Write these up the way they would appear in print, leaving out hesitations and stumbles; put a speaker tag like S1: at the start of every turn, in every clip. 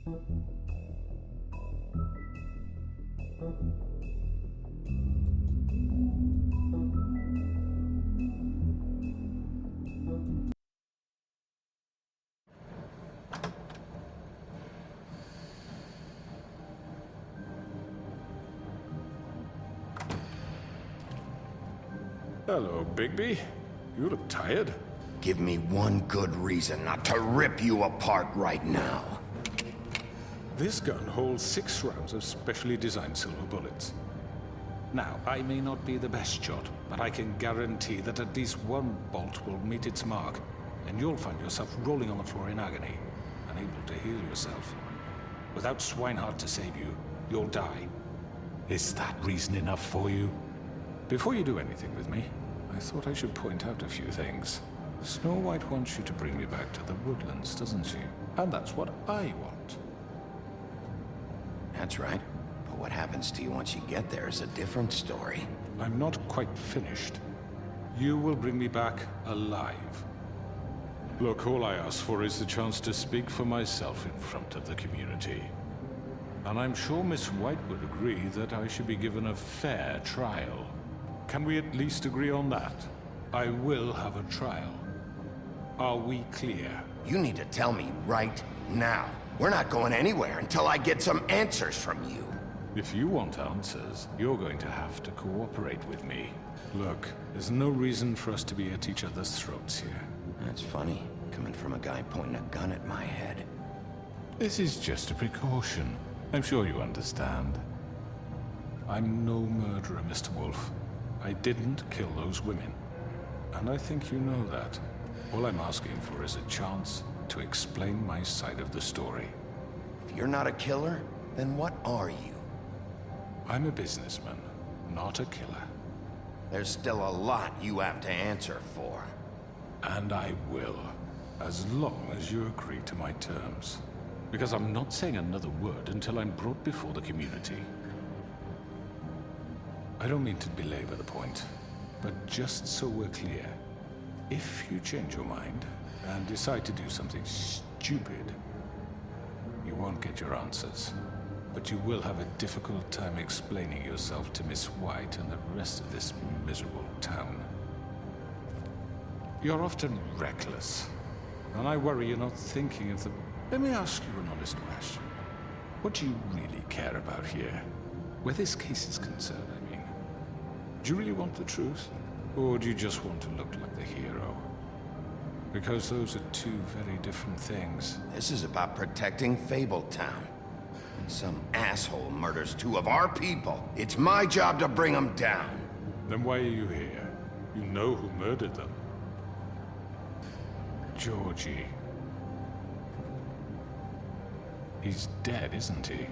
S1: Hello, Bigby. You look tired.
S2: Give me one good reason not to rip you apart right now.
S1: This gun holds 6 rounds of specially designed silver bullets. Now, I may not be the best shot, but I can guarantee that at least one bolt will meet its mark, and you'll find yourself rolling on the floor in agony, unable to heal yourself. Without Swinehart to save you, you'll die. Is that reason enough for you? Before you do anything with me, I thought I should point out a few things. Snow White wants you to bring me back to the woodlands, doesn't she? And that's what I want.
S2: That's right. But what happens to you once you get there is a different story.
S1: I'm not quite finished. You will bring me back alive. Look, all I ask for is the chance to speak for myself in front of the community. And I'm sure Miss White would agree that I should be given a fair trial. Can we at least agree on that? I will have a trial. Are we clear?
S2: You need to tell me right now. We're not going anywhere until I get some answers from you.
S1: If you want answers, you're going to have to cooperate with me. Look, there's no reason for us to be at each other's throats here.
S2: That's funny, coming from a guy pointing a gun at my head.
S1: This is just a precaution. I'm sure you understand. I'm no murderer, Mr. Wolf. I didn't kill those women. And I think you know that. All I'm asking for is a chance to explain my side of the story.
S2: If you're not a killer, then what are you?
S1: I'm a businessman, not a killer.
S2: There's still a lot you have to answer for.
S1: And I will, as long as you agree to my terms. Because I'm not saying another word until I'm brought before the community. I don't mean to belabor the point, but just so we're clear, if you change your mind and decide to do something stupid, you won't get your answers. But you will have a difficult time explaining yourself to Miss White and the rest of this miserable town. You're often reckless, and I worry you're not thinking of the... Let me ask you an honest question. What do you really care about here? Where this case is concerned, I mean. Do you really want the truth? Or do you just want to look like the hero? Because those are 2 very different things.
S2: This is about protecting Fabletown. When some asshole murders 2 of our people, it's my job to bring them down.
S1: Then why are you here? You know who murdered them. Georgie. He's dead, isn't he?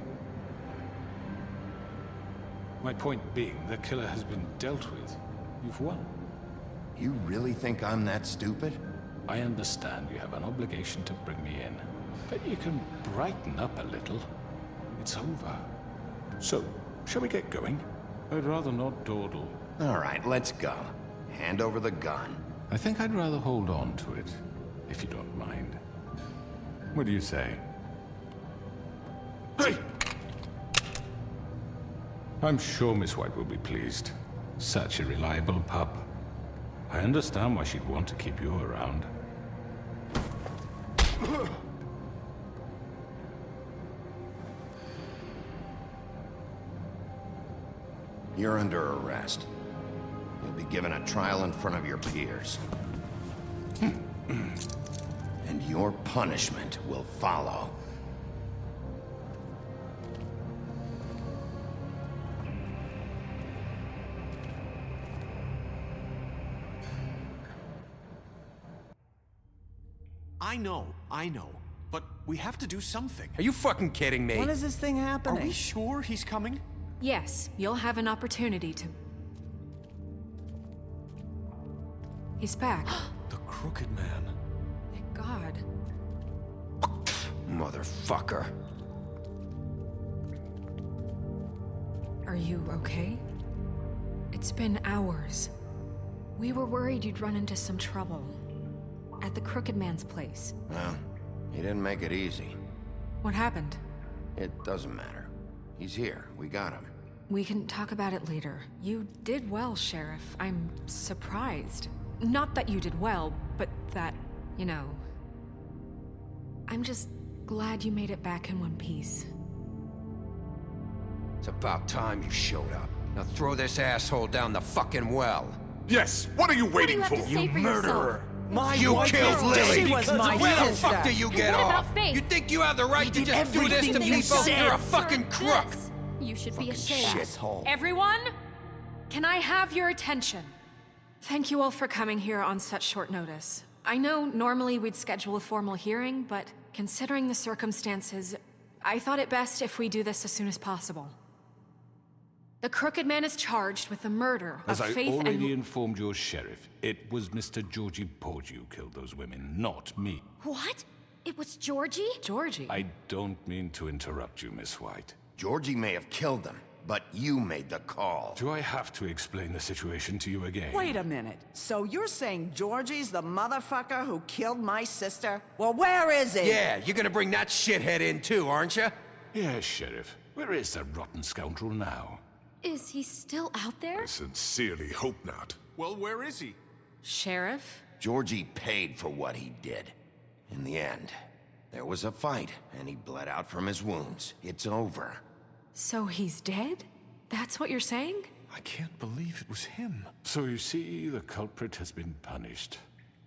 S1: My point being, the killer has been dealt with. You've won.
S2: You really think I'm that stupid?
S1: I understand you have an obligation to bring me in, but you can brighten up a little. It's over. So, shall we get going? I'd rather not dawdle.
S2: All right, let's go. Hand over the gun.
S1: I think I'd rather hold on to it, if you don't mind. What do you say? Hey! I'm sure Miss White will be pleased. Such a reliable pup. I understand why she'd want to keep you around.
S2: You're under arrest. You'll be given a trial in front of your peers. And your punishment will follow.
S3: I know. But we have to do something.
S4: Are you fucking kidding me?
S5: When is this thing
S3: Are
S5: happening?
S3: we sure he's coming?
S6: Yes, you'll have an opportunity to... He's back.
S3: The Crooked Man.
S6: Thank God.
S2: Motherfucker.
S6: Are you okay? It's been hours. We were worried you'd run into some trouble. At the Crooked Man's place.
S2: Well, he didn't make it easy.
S6: What happened?
S2: It doesn't matter. He's here. We got him.
S6: We can talk about it later. You did well, Sheriff. I'm surprised. Not that you did well, but that, you know... I'm just glad you made it back in one piece.
S4: It's about time you showed up. Now throw this asshole down the fucking well.
S5: Yes, what are you waiting
S7: What do you have
S5: for?
S7: to say for yourself?
S3: My
S4: You
S3: wife
S4: killed
S3: is
S4: Lily.
S3: dead
S4: She
S3: was
S4: because
S3: my
S4: of Where the
S3: sister.
S4: fuck do you get
S7: What
S4: off?
S7: about Faith?
S4: You think you have the right to
S3: did
S4: just do this to
S3: everything you
S4: people?
S3: said.
S4: You're a fucking crook.
S7: This. You should be ashamed.
S3: Shithole.
S6: Everyone, can I have your attention? Thank you all for coming here on such short notice. I know normally we'd schedule a formal hearing, but considering the circumstances, I thought it best if we do this as soon as possible. The Crooked Man is charged with the murder
S1: As
S6: of
S1: I
S6: Faith
S1: already
S6: and...
S1: informed your sheriff, it was Mr. Georgie Porgy who killed those women, not me.
S7: What? It was Georgie?
S6: Georgie.
S1: I don't mean to interrupt you, Miss White.
S2: Georgie may have killed them, but you made the call.
S1: Do I have to explain the situation to you again?
S3: Wait a minute. So you're saying Georgie's the motherfucker who killed my sister? Well, where is he?
S4: Yeah, you're gonna bring that shithead in too, aren't you?
S1: Yes, Sheriff. Where is that rotten scoundrel now?
S7: Is he still out there?
S5: I sincerely hope not.
S3: Well, where is he?
S6: Sheriff?
S2: Georgie paid for what he did. In the end, there was a fight, and he bled out from his wounds. It's over.
S6: So he's dead? That's what you're saying?
S5: I can't believe it was him.
S1: So you see, the culprit has been punished.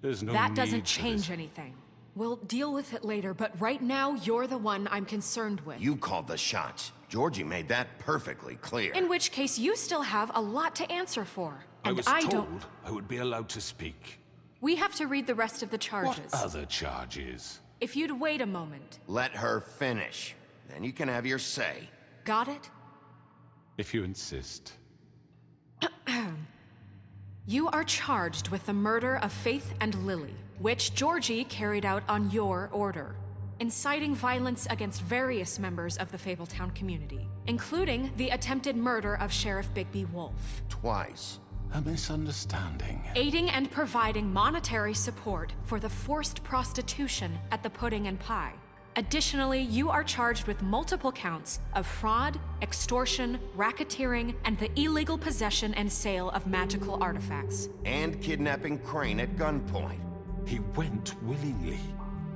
S1: There's no
S6: That
S1: need
S6: doesn't
S1: for
S6: change
S1: this.
S6: anything. We'll deal with it later, but right now, you're the one I'm concerned with.
S2: You called the shots. Georgie made that perfectly clear.
S6: In which case, you still have a lot to answer for.
S1: I
S6: And
S1: was
S6: I
S1: told
S6: don't...
S1: I would be allowed to speak.
S6: We have to read the rest of the
S1: What
S6: charges.
S1: other charges?
S6: If you'd wait a moment.
S2: Let her finish. Then you can have your say.
S6: Got it?
S1: If you insist.
S6: You are charged with the murder of Faith and Lily, which Georgie carried out on your order, inciting violence against various members of the Fabletown community, including the attempted murder of Sheriff Bigby Wolf,
S2: Twice.
S1: A misunderstanding.
S6: aiding and providing monetary support for the forced prostitution at the Pudding and Pie. Additionally, you are charged with multiple counts of fraud, extortion, racketeering, and the illegal possession and sale of magical artifacts.
S2: And kidnapping Crane at gunpoint.
S1: He went willingly.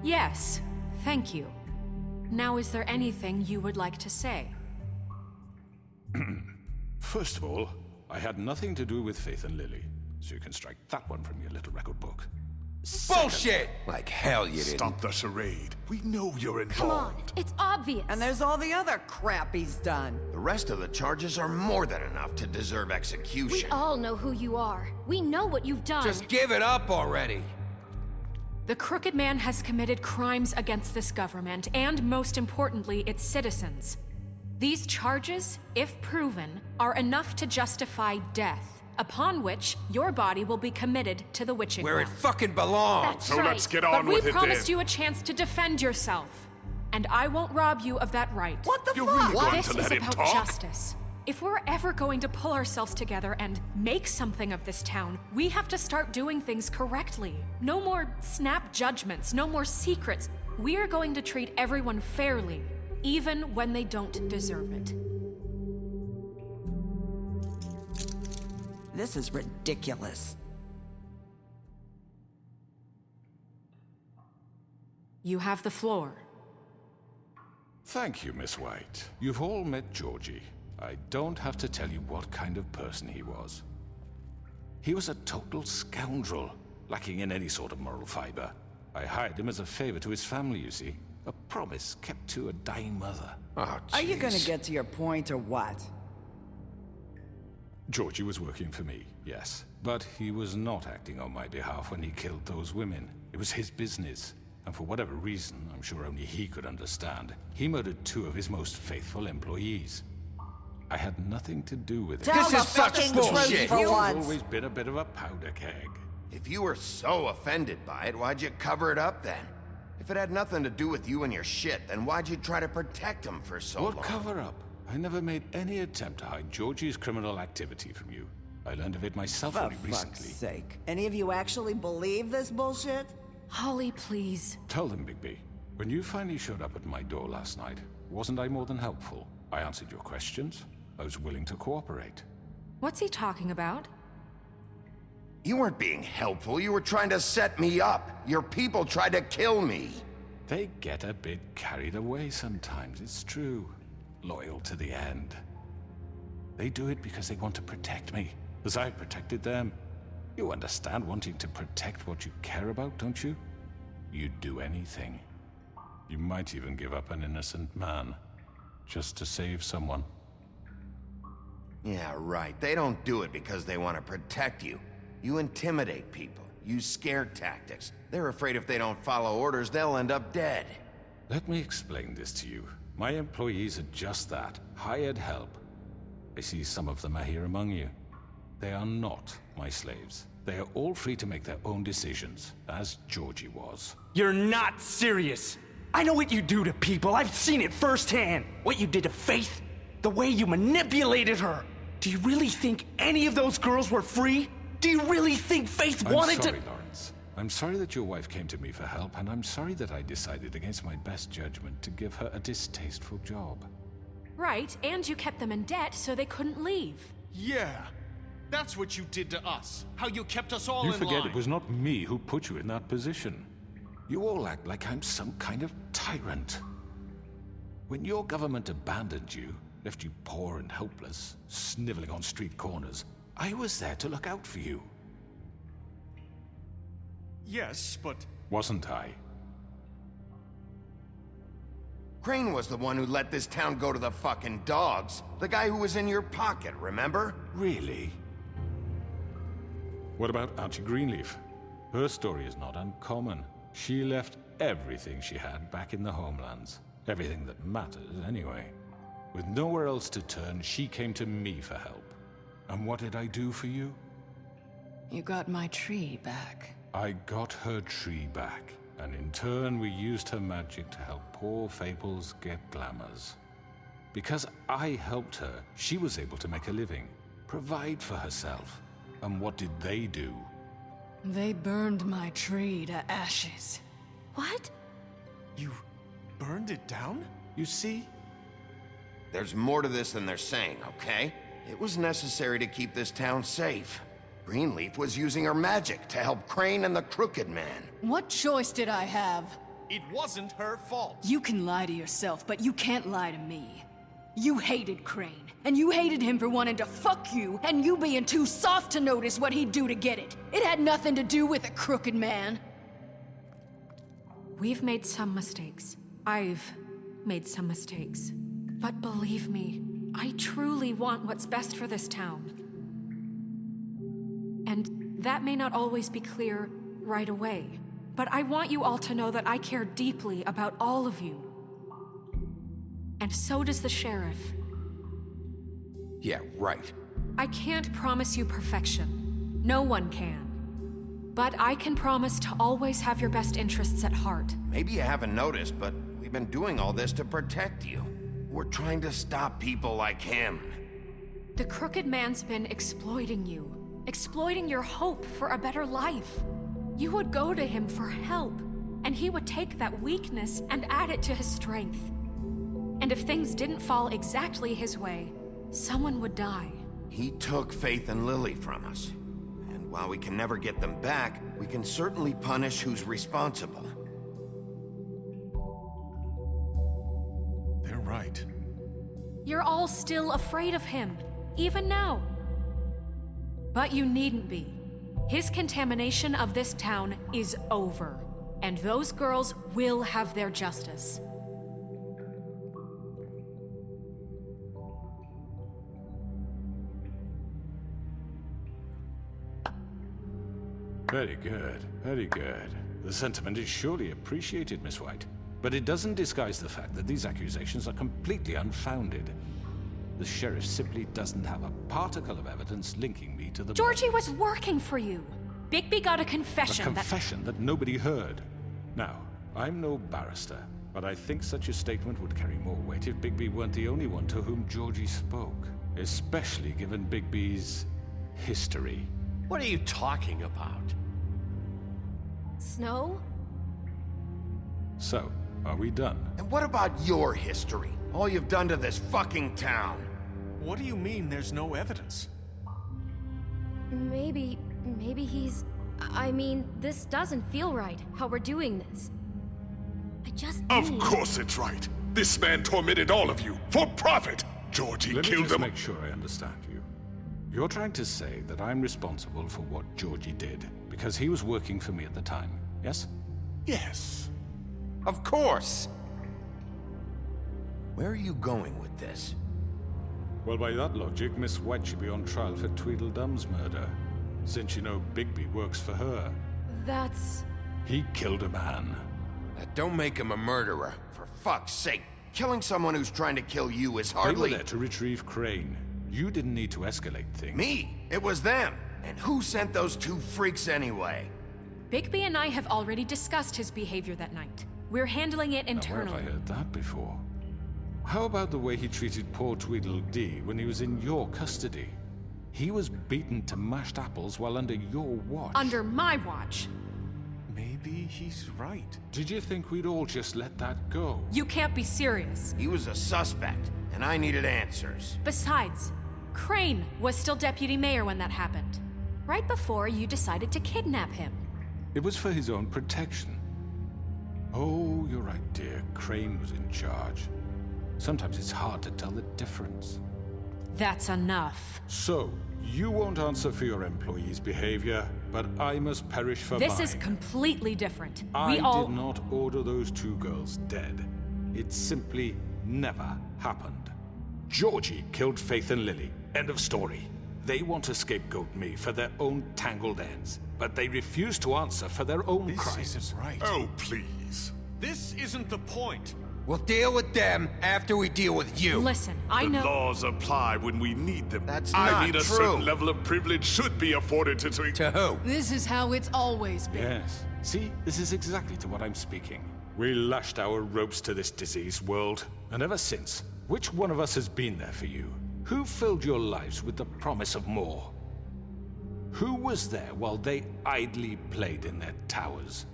S6: Yes, thank you. Now, is there anything you would like to say?
S1: First of all, I had nothing to do with Faith and Lily, so you can strike that one from your little record book.
S4: Bullshit! Like hell you didn't.
S5: Stop the charade. We know you're
S7: Come on,
S5: involved.
S7: it's obvious.
S3: And there's all the other crap he's done.
S2: The rest of the charges are more than enough to deserve
S7: We
S2: execution.
S7: all know who you are. We know what you've done.
S4: Just give it up already.
S6: The Crooked Man has committed crimes against this government and, most importantly, its citizens. These charges, if proven, are enough to justify death, upon which your body will be committed to the witching
S4: Where it
S6: ground.
S4: fucking belongs.
S7: That's
S5: So
S7: right.
S5: let's get
S6: But
S5: on
S6: we
S5: with it
S6: promised
S5: then.
S6: you a chance to defend yourself, and I won't rob you of that right.
S3: What the
S5: You're
S3: fuck?
S5: really going
S6: This
S5: to
S6: is
S5: let him
S6: about
S5: talk?
S6: justice. If we're ever going to pull ourselves together and make something of this town, we have to start doing things correctly. No more snap judgments, no more secrets. We are going to treat everyone fairly, even when they don't deserve it.
S3: This is ridiculous.
S6: You have the floor.
S1: Thank you, Miss White. You've all met Georgie. I don't have to tell you what kind of person he was. He was a total scoundrel, lacking in any sort of moral fiber. I hired him as a favor to his family, you see. A promise kept to a dying mother.
S2: Oh,
S3: Are you gonna
S2: jeez.
S3: get to your point or what?
S1: Georgie was working for me, yes. But he was not acting on my behalf when he killed those women. It was his business. And for whatever reason, I'm sure only he could understand, he murdered 2 of his most faithful employees. I had nothing to do with it.
S3: Tell
S4: This
S3: the
S4: is such
S3: fucking
S4: bullshit.
S3: truth for
S1: He's
S3: once.
S1: always been a bit of a powder keg.
S2: If you were so offended by it, why'd you cover it up then? If it had nothing to do with you and your shit, then why'd you try to protect him for so
S1: What
S2: long?
S1: cover up? I never made any attempt to hide Georgie's criminal activity from you. I learned of it myself
S3: For
S1: only
S3: fuck's
S1: recently.
S3: sake. Any of you actually believe this bullshit?
S6: Holly, please.
S1: Tell them, Bigby. When you finally showed up at my door last night, wasn't I more than helpful? I answered your questions. I was willing to cooperate.
S6: What's he talking about?
S2: You weren't being helpful, you were trying to set me up. Your people tried to kill me.
S1: They get a bit carried away sometimes, it's true. Loyal to the end. They do it because they want to protect me, as I protected them. You understand wanting to protect what you care about, don't you? You'd do anything. You might even give up an innocent man, just to save someone.
S2: Yeah, right. They don't do it because they want to protect you. You intimidate people, use scare tactics. They're afraid if they don't follow orders, they'll end up dead.
S1: Let me explain this to you. My employees are just that, hired help. I see some of them are here among you. They are not my slaves. They are all free to make their own decisions, as Georgie was.
S8: You're not serious. I know what you do to people. I've seen it firsthand. What you did to Faith, the way you manipulated her. Do you really think any of those girls were free? Do you really think Faith wanted
S1: I'm sorry,
S8: to—
S1: Lawrence. I'm sorry that your wife came to me for help, and I'm sorry that I decided against my best judgment to give her a distasteful job.
S6: Right, and you kept them in debt so they couldn't leave.
S9: Yeah. That's what you did to us. How you kept us all
S1: You
S9: in
S1: forget
S9: line.
S1: it was not me who put you in that position. You all act like I'm some kind of tyrant. When your government abandoned you, left you poor and helpless, sniveling on street corners, I was there to look out for you.
S9: Yes, but...
S1: Wasn't I?
S2: Crane was the one who let this town go to the fucking dogs. The guy who was in your pocket, remember?
S1: Really? What about Archie Greenleaf? Her story is not uncommon. She left everything she had back in the homelands. Everything that matters, anyway. With nowhere else to turn, she came to me for help. And what did I do for you?
S10: You got my tree back.
S1: I got her tree back, and in turn we used her magic to help poor Fables get glamours. Because I helped her, she was able to make a living, provide for herself. And what did they do?
S10: They burned my tree to ashes.
S7: What?
S9: You burned it down?
S1: You see?
S2: There's more to this than they're saying, okay? It was necessary to keep this town safe. Greenleaf was using her magic to help Crane and the Crooked Man.
S10: What choice did I have?
S9: It wasn't her fault.
S10: You can lie to yourself, but you can't lie to me. You hated Crane, and you hated him for wanting to fuck you, and you being too soft to notice what he'd do to get it. It had nothing to do with a Crooked Man.
S6: We've made some mistakes. I've made some mistakes. But believe me, I truly want what's best for this town. And that may not always be clear right away, but I want you all to know that I care deeply about all of you. And so does the sheriff.
S2: Yeah, right.
S6: I can't promise you perfection. No one can. But I can promise to always have your best interests at heart.
S2: Maybe you haven't noticed, but we've been doing all this to protect you. We're trying to stop people like him.
S6: The Crooked Man's been exploiting you. Exploiting your hope for a better life. You would go to him for help, and he would take that weakness and add it to his strength. And if things didn't fall exactly his way, someone would die.
S2: He took Faith and Lily from us. And while we can never get them back, we can certainly punish who's responsible.
S5: They're right.
S6: You're all still afraid of him, even now. But you needn't be. His contamination of this town is over, and those girls will have their justice.
S1: Very good, very good. The sentiment is surely appreciated, Miss White. But it doesn't disguise the fact that these accusations are completely unfounded. The sheriff simply doesn't have a particle of evidence linking me to the...
S6: Georgie was working for you. Bigby got a confession
S1: A confession that nobody heard. Now, I'm no barrister, but I think such a statement would carry more weight if Bigby weren't the only one to whom Georgie spoke. Especially given Bigby's history.
S9: What are you talking about?
S7: Snow?
S1: So, Are we done?
S2: And what about your history? All you've done to this fucking town?
S9: What do you mean there's no evidence?
S7: Maybe he's... I mean, this doesn't feel right, how we're doing this. I just
S5: Of
S7: need...
S5: course it's right. This man tormented all of you for profit. Georgie
S1: Let me
S5: killed
S1: just
S5: him.
S1: make sure I understand you. You're trying to say that I'm responsible for what Georgie did because he was working for me at the time, yes?
S5: Yes.
S4: Of course.
S2: Where are you going with this?
S1: Well, by that logic, Miss White should be on trial for Tweedledum's murder, since you know Bigby works for her.
S7: That's...
S1: He killed a man.
S4: That don't make him a murderer.
S2: For fuck's sake, killing someone who's trying to kill you is
S1: They were
S2: hardly...
S1: there to retrieve Crane. You didn't need to escalate things.
S2: Me! It was them! And who sent those two freaks anyway?
S6: Bigby and I have already discussed his behavior that night. We're handling it
S1: Now, where
S6: internally.
S1: have I heard that before? How about the way he treated poor Tweedledee when he was in your custody? He was beaten to mashed apples while under your watch.
S6: Under my watch.
S9: Maybe he's right.
S1: Did you think we'd all just let that go?
S6: You can't be serious.
S2: He was a suspect, and I needed answers.
S6: Besides, Crane was still deputy mayor when that happened. Right before you decided to kidnap him.
S1: It was for his own protection. Oh, you're right, dear. Crane was in charge. Sometimes it's hard to tell the difference.
S6: That's enough.
S1: So, you won't answer for your employees' behavior, but I must perish for
S6: This
S1: mine.
S6: is completely different.
S1: I
S6: We all...
S1: did not order those two girls dead. It simply never happened. Georgie killed Faith and Lily. End of story. They want to scapegoat me for their own tangled ends, but they refuse to answer for their own
S9: This
S1: crimes.
S9: isn't right.
S5: Oh, please.
S9: This isn't the point.
S4: We'll deal with them after we deal with you.
S6: Listen, I
S5: The
S6: know...
S5: laws apply when we need them.
S2: That's
S5: I
S2: not
S5: mean, a
S2: true.
S5: certain level of privilege should be afforded to...
S4: To who?
S10: This is how it's always been.
S1: Yes. See, this is exactly to what I'm speaking. We lashed our ropes to this diseased world, and ever since, which one of us has been there for you? Who filled your lives with the promise of more? Who was there while they idly played in their towers,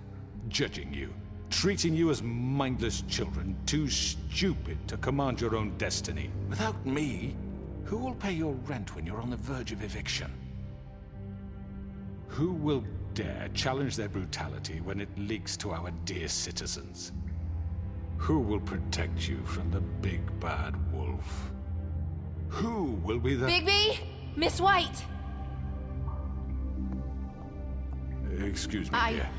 S1: judging you, treating you as mindless children, too stupid to command your own destiny? Without me, who will pay your rent when you're on the verge of eviction? Who will dare challenge their brutality when it leaks to our dear citizens? Who will protect you from the big bad wolf? Who will be the...
S7: Bigby! Miss White!
S1: Excuse me, dear.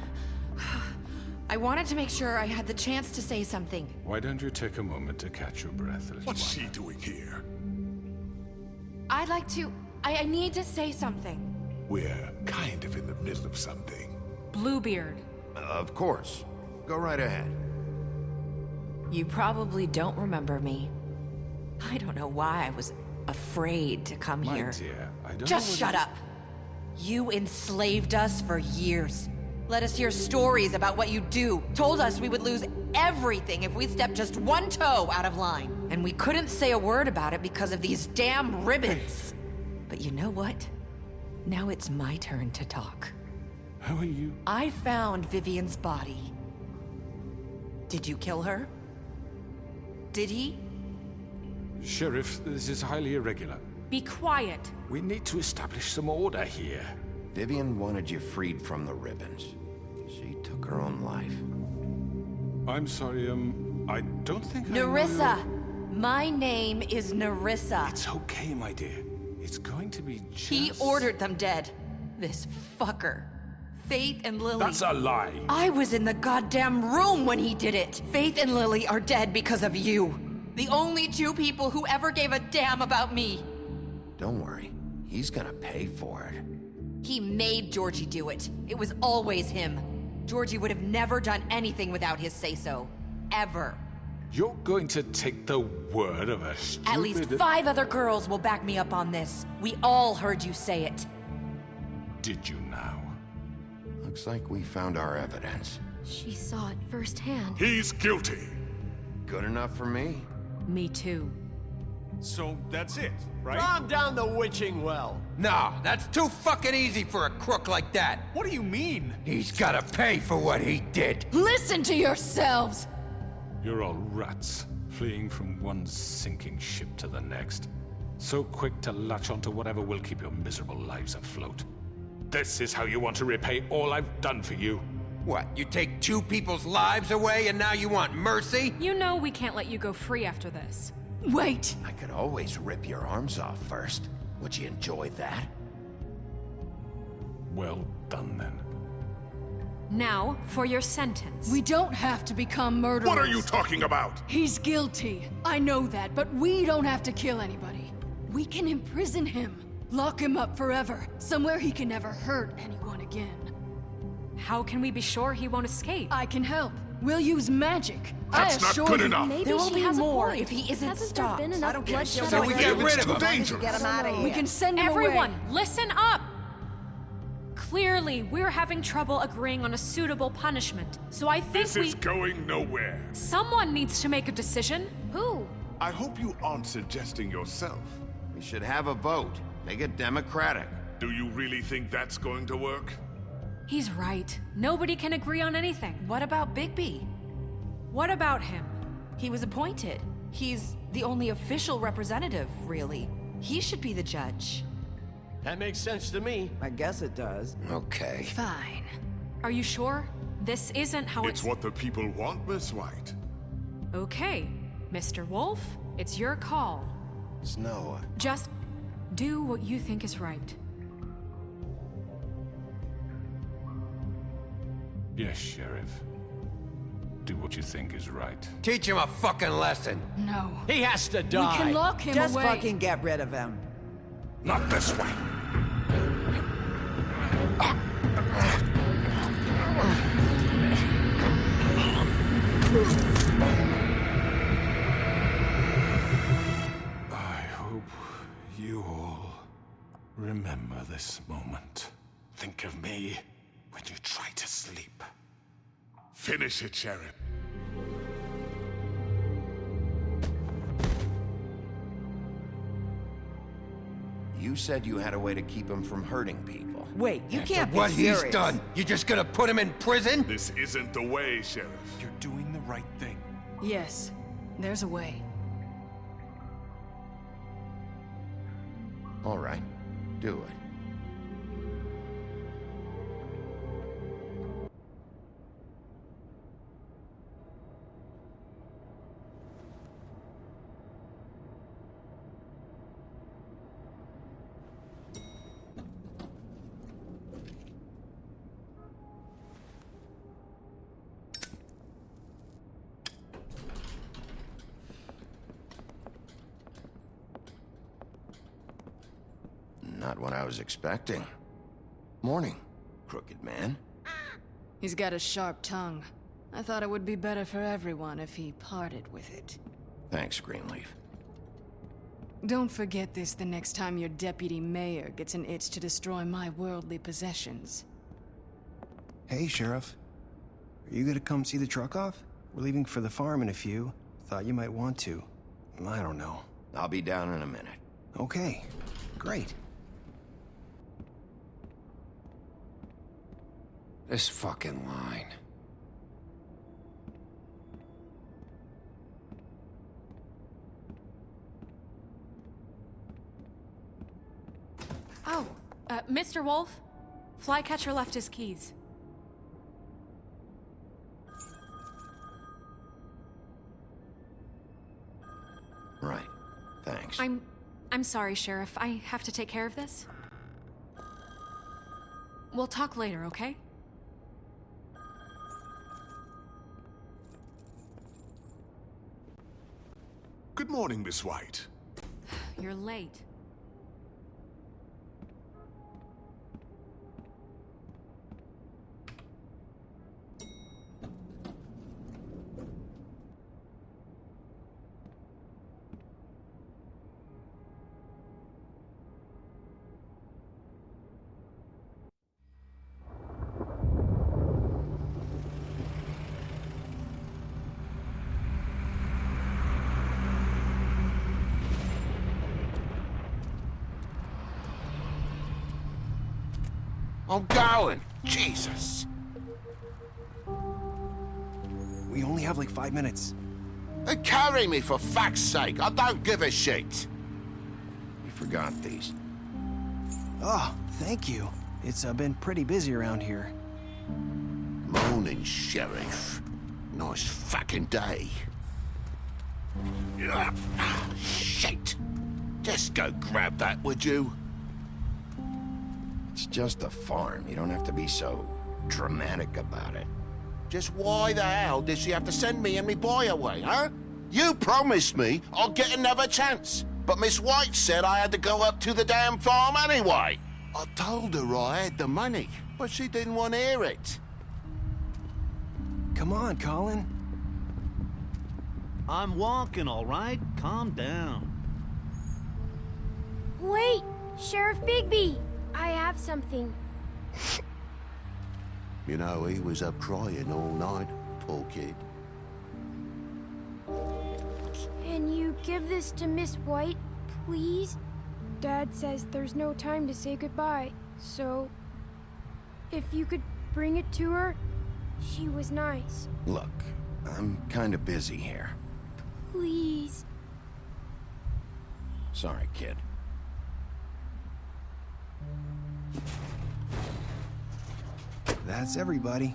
S11: I wanted to make sure I had the chance to say something.
S1: Why don't you take a moment to catch your breath, little
S5: What's
S1: one?
S5: she doing here?
S11: I'd like to... I need to say something.
S5: We're kind of in the middle of something.
S6: Bluebeard.
S2: Of course. Go right ahead.
S11: You probably don't remember me. I don't know why I was afraid to come
S1: My
S11: here.
S1: dear, I don't
S11: Just
S1: know
S11: shut
S1: whether-
S11: up. You enslaved us for years. Let us hear stories about what you do. Told us we would lose everything if we stepped just one toe out of line. And we couldn't say a word about it because of these damn ribbons. But you know what? Now it's my turn to talk.
S1: How are you?
S11: I found Vivian's body. Did you kill her? Did he?
S1: Sheriff, this is highly irregular.
S6: Be quiet.
S1: We need to establish some order here.
S2: Vivian wanted you freed from the ribbons. She took her own life.
S1: I'm sorry, I don't think I know
S11: Nerissa!
S1: your-
S11: My name is Nerissa.
S1: It's okay, my dear. It's going to be just...
S11: He ordered them dead. This fucker. Faith and Lily.
S1: That's a lie.
S11: I was in the goddamn room when he did it. Faith and Lily are dead because of you. The only two people who ever gave a damn about me.
S2: Don't worry. He's gonna pay for it.
S11: He made Georgie do it. It was always him. Georgie would have never done anything without his say-so. Ever.
S1: You're going to take the word of a stupid...
S11: At least 5 other girls will back me up on this. We all heard you say it.
S1: Did you now?
S2: Looks like we found our evidence.
S7: She saw it firsthand.
S5: He's guilty.
S2: Good enough for me?
S6: Me too.
S9: So that's it, right?
S8: Calm down the witching well.
S4: No, that's too fucking easy for a crook like that.
S9: What do you mean?
S4: He's gotta pay for what he did.
S10: Listen to yourselves!
S1: You're all rats, fleeing from one sinking ship to the next. So quick to latch onto whatever will keep your miserable lives afloat. This is how you want to repay all I've done for you?
S4: What, you take 2 people's lives away and now you want mercy?
S6: You know we can't let you go free after this.
S10: Wait!
S2: I could always rip your arms off first. Would you enjoy that?
S1: Well done, then.
S6: Now, for your sentence.
S10: We don't have to become murderers.
S5: What are you talking about?
S10: He's guilty. I know that, but we don't have to kill anybody. We can imprison him. Lock him up forever. Somewhere he can never hurt anyone again.
S6: How can we be sure he won't escape?
S10: I can help. We'll use magic.
S5: That's not good enough.
S11: Maybe
S7: There will
S11: she
S7: be
S11: has
S7: more
S11: a point.
S7: if he
S11: isn't
S7: Hasn't
S11: stopped.
S7: there been enough bloodshed
S4: So we
S7: already?
S4: get rid of
S5: It's too
S4: him.
S5: dangerous.
S3: Get him out of here.
S10: We can send him
S6: Everyone,
S10: away.
S6: listen up! Clearly, we're having trouble agreeing on a suitable punishment, so I think
S5: This is going nowhere.
S6: Someone needs to make a decision.
S7: Who?
S5: I hope you aren't suggesting yourself.
S2: We should have a vote. Make it democratic.
S5: Do you really think that's going to work?
S6: He's right. Nobody can agree on anything.
S11: What about Bigby?
S6: What about him?
S11: He was appointed. He's the only official representative, really. He should be the judge.
S12: That makes sense to me.
S3: I guess it does.
S2: Okay.
S10: Fine.
S6: Are you sure? This isn't how
S5: It's what the people want, Miss White.
S6: Okay, Mr. Wolf, it's your call.
S2: Snow.
S6: Just do what you think is right.
S1: Yes, Sheriff. Do what you think is right.
S4: Teach him a fucking lesson.
S10: No.
S12: He has to
S10: We
S12: die.
S10: can lock him
S3: Just
S10: away.
S3: fucking get rid of him.
S1: Not this way! I hope you all remember this moment. Think of me when you try to sleep.
S5: Finish it, Sheriff.
S2: You said you had a way to keep him from hurting people.
S3: Wait, you can't be
S4: What
S3: serious.
S4: he's done, you just gonna put him in prison?
S5: This isn't the way, Sheriff.
S9: You're doing the right thing.
S10: Yes, there's a way.
S2: All right. Do it. Not what I was expecting. Morning, crooked man.
S10: He's got a sharp tongue. I thought it would be better for everyone if he parted with it.
S2: Thanks, Greenleaf.
S10: Don't forget this the next time your deputy mayor gets an itch to destroy my worldly possessions.
S13: Hey, Sheriff. Are you gonna come see the truck off? We're leaving for the farm in a few. Thought you might want to. I don't know.
S2: I'll be down in a minute.
S13: Okay, great.
S4: This fucking line.
S6: Oh, Mr. Wolf, Flycatcher left his keys.
S2: Right. Thanks.
S6: I'm sorry, Sheriff. I have to take care of this. We'll talk later, okay?
S5: Good morning, Miss White.
S6: You're late.
S2: I'm going! Jesus!
S13: We only have like 5 minutes.
S14: Carry me, for fuck's sake. I don't give a shit.
S2: We forgot these.
S13: Oh, thank you. It's been pretty busy around here.
S14: Morning, Sheriff. Nice fucking day. Shit. Just go grab that, would you?
S2: It's just a farm. You don't have to be so dramatic about it.
S14: Just why the hell did she have to send me and me boy away, huh? You promised me I'll get another chance, but Miss White said I had to go up to the damn farm anyway. I told her I had the money, but she didn't want to hear it.
S13: Come on, Colin.
S9: I'm walking, all right? Calm down.
S15: Wait, Sheriff Bigby, I have something.
S14: You know, he was up crying all night, poor kid.
S15: Can you give this to Miss White, please? Dad says there's no time to say goodbye, so if you could bring it to her, she was nice.
S2: Look, I'm kind of busy here.
S15: Please.
S2: Sorry, kid.
S13: That's everybody.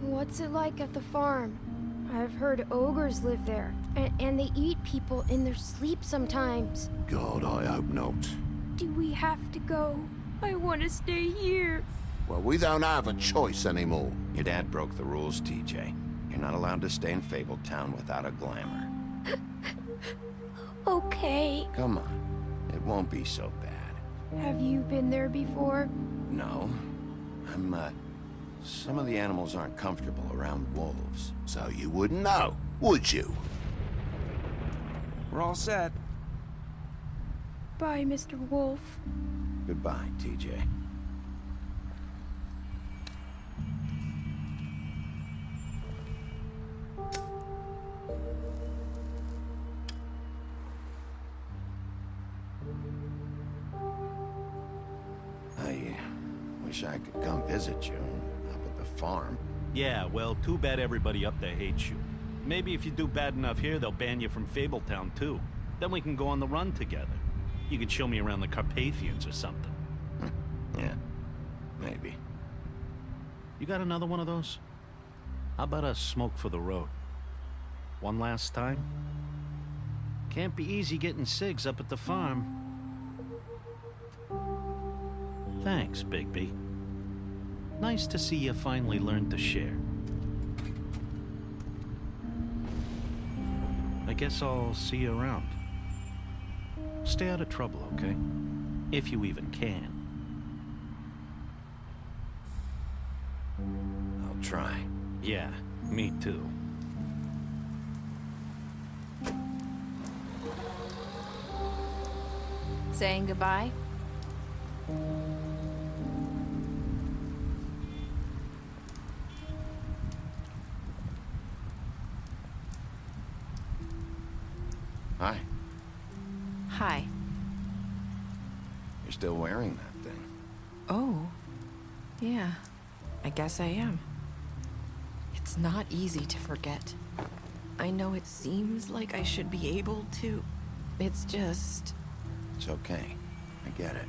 S15: What's it like at the farm? I've heard ogres live there, and they eat people in their sleep sometimes.
S14: God, I hope not.
S15: Do we have to go? I want to stay here.
S14: Well, we don't have a choice anymore.
S2: Your dad broke the rules, TJ. You're not allowed to stay in Fabletown without a glamour.
S15: Okay.
S2: Come on. It won't be so bad.
S15: Have you been there before?
S2: No. Some of the animals aren't comfortable around wolves.
S14: So you wouldn't know, would you?
S13: We're all set.
S15: Bye, Mr. Wolf.
S2: Goodbye, TJ. I wish I could come visit you up at the farm.
S9: Yeah, well, too bad everybody up there hates you. Maybe if you do bad enough here, they'll ban you from Fabletown, too. Then we can go on the run together. You can show me around the Carpathians or something.
S2: Yeah, maybe.
S9: You got another one of those? How about a smoke for the road? One last time? Can't be easy getting cigs up at the farm. Thanks, Bigby. Nice to see you finally learned to share. I guess I'll see you around. Stay out of trouble, okay? If you even can.
S2: I'll try.
S9: Yeah, me too.
S6: Saying goodbye?
S2: Hi.
S6: Hi.
S2: You're still wearing that thing.
S11: Oh. Yeah. I guess I am. It's not easy to forget. I know it seems like I should be able to. It's just...
S2: It's okay. I get it.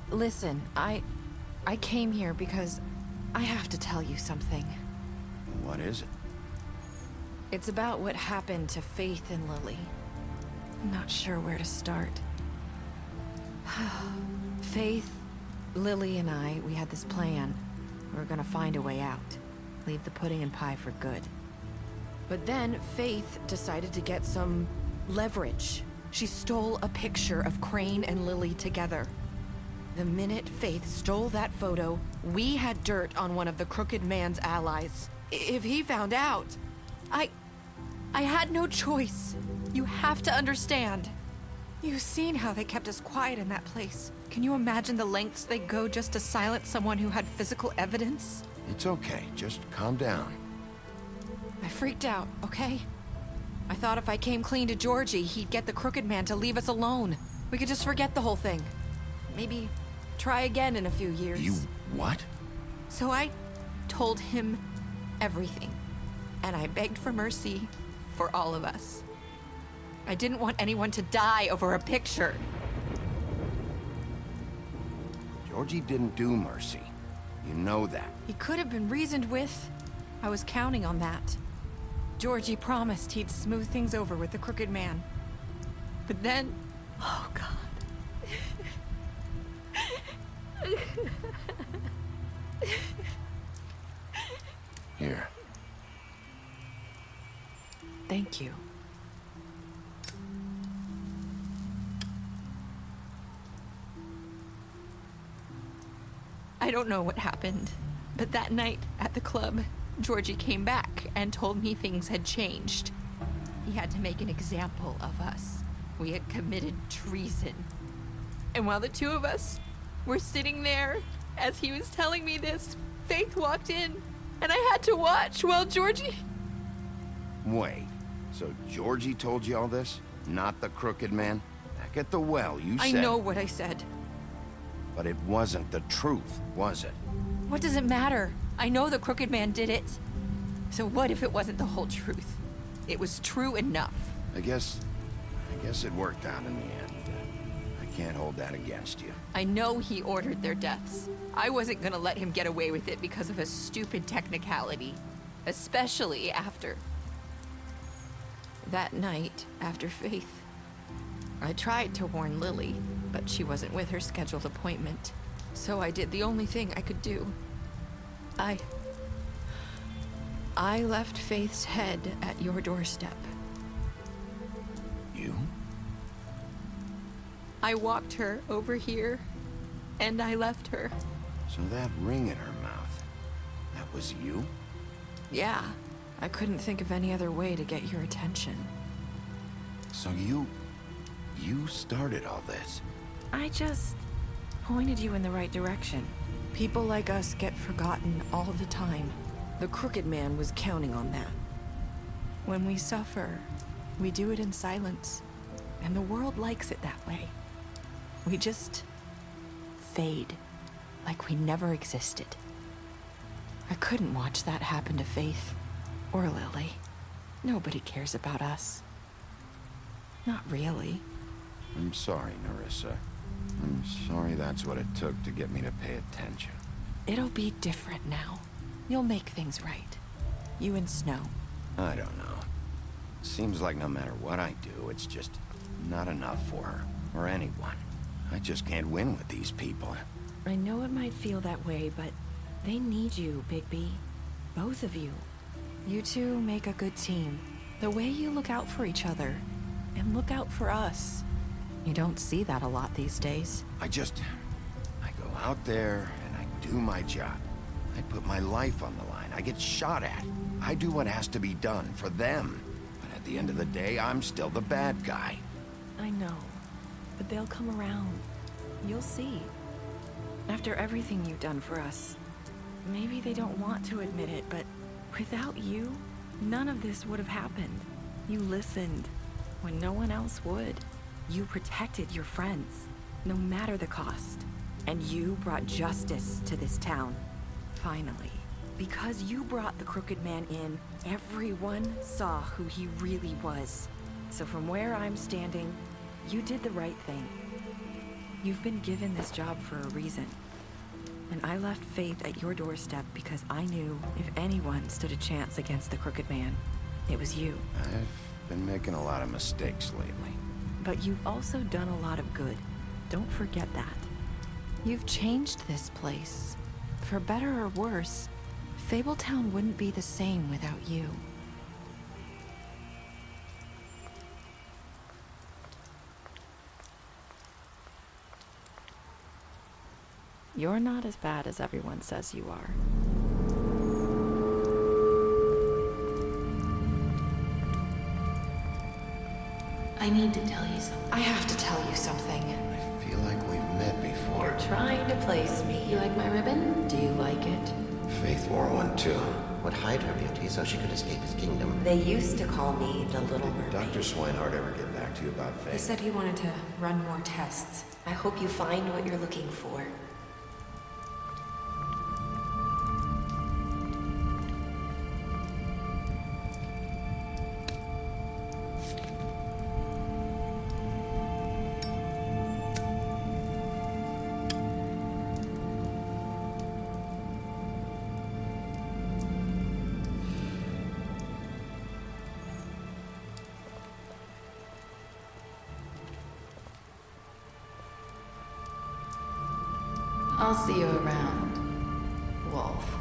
S11: Listen, I came here because I have to tell you something.
S2: What is it?
S11: It's about what happened to Faith and Lily. I'm not sure where to start. Faith, Lily, and we had this plan. We were gonna find a way out. Leave the pudding and pie for good. But then Faith decided to get some leverage. She stole a picture of Crane and Lily together. The minute Faith stole that photo, we had dirt on one of the Crooked Man's allies. If he found out, I had no choice. You have to understand. You've seen how they kept us quiet in that place. Can you imagine the lengths they go just to silence someone who had physical evidence?
S2: It's okay. Just calm down.
S11: I freaked out, okay? I thought if I came clean to Georgie, he'd get the Crooked Man to leave us alone.
S6: We could just forget the whole thing. Maybe try again in a few years.
S2: You what?
S11: So I told him everything. And I begged for mercy for all of us. I didn't want anyone to die over a picture.
S2: Georgie didn't do mercy. You know that.
S11: He could have been reasoned with. I was counting on that. Georgie promised he'd smooth things over with the Crooked Man. But then... Oh, God.
S2: Here.
S11: Thank you. I don't know what happened, but that night at the club, Georgie came back and told me things had changed. He had to make an example of us. We had committed treason. And while the two of us were sitting there, as he was telling me this, Faith walked in, and I had to watch while Georgie...
S2: Wait, so Georgie told you all this? Not the Crooked Man? Back at the well, you said...
S11: I know what I said.
S2: But it wasn't the truth, was it?
S11: What does it matter? I know the Crooked Man did it. So what if it wasn't the whole truth? It was true enough.
S2: I guess it worked out in the end. I can't hold that against you.
S11: I know he ordered their deaths. I wasn't gonna let him get away with it because of a stupid technicality. Especially after... that night, after Faith. I tried to warn Lily, but she wasn't with her scheduled appointment. So I did the only thing I could do. I left Faith's head at your doorstep.
S2: You?
S11: I walked her over here, and I left her.
S2: So that ring in her mouth, that was you?
S11: Yeah, I couldn't think of any other way to get your attention.
S2: So you started all this?
S11: I just pointed you in the right direction. People like us get forgotten all the time. The Crooked Man was counting on that. When we suffer, we do it in silence, and the world likes it that way. We just fade, like we never existed. I couldn't watch that happen to Faith, or Lily. Nobody cares about us. Not really.
S2: I'm sorry, Nerissa. I'm sorry that's what it took to get me to pay attention.
S11: It'll be different now. You'll make things right. You and Snow.
S2: I don't know. Seems like no matter what I do, it's just not enough for her, or anyone. I just can't win with these people.
S11: I know it might feel that way, but they need you, Bigby. Both of you. You two make a good team. The way you look out for each other, and look out for us. You don't see that a lot these days.
S2: I go out there and I do my job. I put my life on the line. I get shot at. I do what has to be done for them. But at the end of the day, I'm still the bad guy.
S11: I know, but they'll come around. You'll see. After everything you've done for us, maybe they don't want to admit it, but without you, none of this would have happened. You listened when no one else would. You protected your friends, no matter the cost. And you brought justice to this town. Finally. Because you brought the Crooked Man in, everyone saw who he really was. So from where I'm standing, you did the right thing. You've been given this job for a reason. And I left Faith at your doorstep because I knew if anyone stood a chance against the Crooked Man, it was you.
S2: I've been making a lot of mistakes lately.
S11: But you've also done a lot of good. Don't forget that. You've changed this place. For better or worse, Fabletown wouldn't be the same without you. You're not as bad as everyone says you are.
S16: I need to tell you something.
S11: I have to tell you something.
S2: I feel like we've met before.
S16: You're trying to place me. You like my ribbon? Do you like it?
S2: Faith wore one too.
S17: would hide her beauty so she could escape his kingdom.
S11: They used to call me the Little Mermaid.
S2: Dr. Swinehart ever get back to you about Faye?
S6: He said he wanted to run more tests.
S11: I hope you find what you're looking for.
S16: I'll see you around, Wolf.